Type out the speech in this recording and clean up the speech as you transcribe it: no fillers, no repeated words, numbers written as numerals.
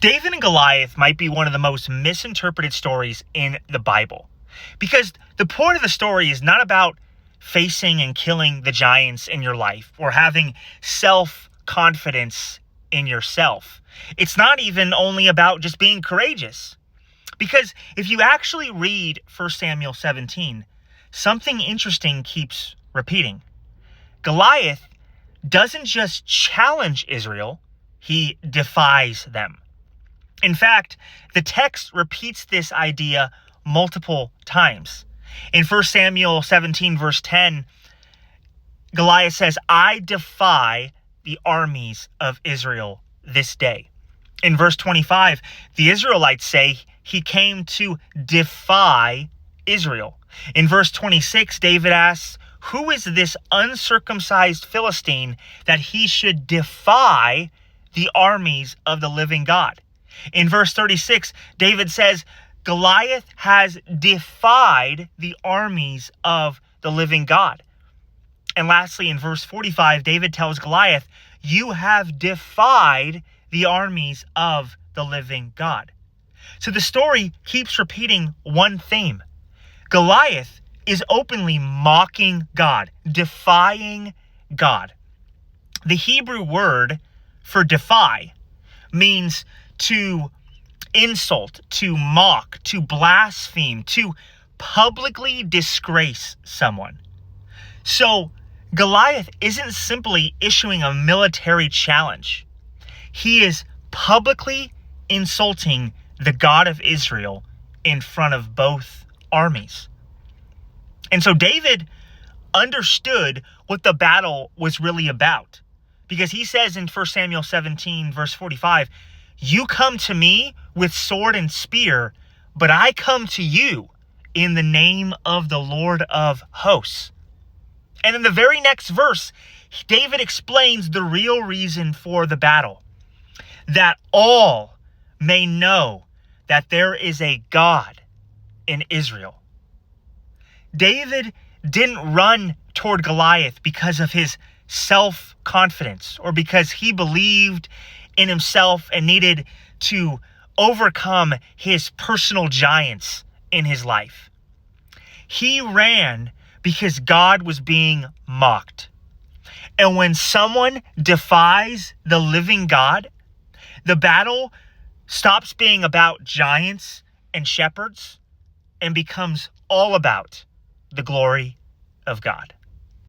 David and Goliath might be one of the most misinterpreted stories in the Bible, because the point of the story is not about facing and killing the giants in your life or having self-confidence in yourself. It's not even only about just being courageous, because if you actually read 1 Samuel 17, something interesting keeps repeating. Goliath doesn't just challenge Israel, he defies them. In fact, the text repeats this idea multiple times. In 1 Samuel 17, verse 10, Goliath says, "I defy the armies of Israel this day." In verse 25, the Israelites say he came to defy Israel. In verse 26, David asks, "Who is this uncircumcised Philistine that he should defy the armies of the living God?" In verse 36, David says, Goliath has defied the armies of the living God. And lastly, in verse 45, David tells Goliath, "You have defied the armies of the living God." So the story keeps repeating one theme. Goliath is openly mocking God, defying God. The Hebrew word for defy means to insult, to mock, to blaspheme, to publicly disgrace someone. So Goliath isn't simply issuing a military challenge. He is publicly insulting the God of Israel in front of both armies. And so David understood what the battle was really about, because he says in 1 Samuel 17, verse 45, "You come to me with sword and spear, but I come to you in the name of the Lord of hosts." And in the very next verse, David explains the real reason for the battle, that all may know that there is a God in Israel. David didn't run toward Goliath because of his self-confidence or because he believed in himself and needed to overcome his personal giants in his life. He ran because God was being mocked. And when someone defies the living God, the battle stops being about giants and shepherds and becomes all about the glory of God.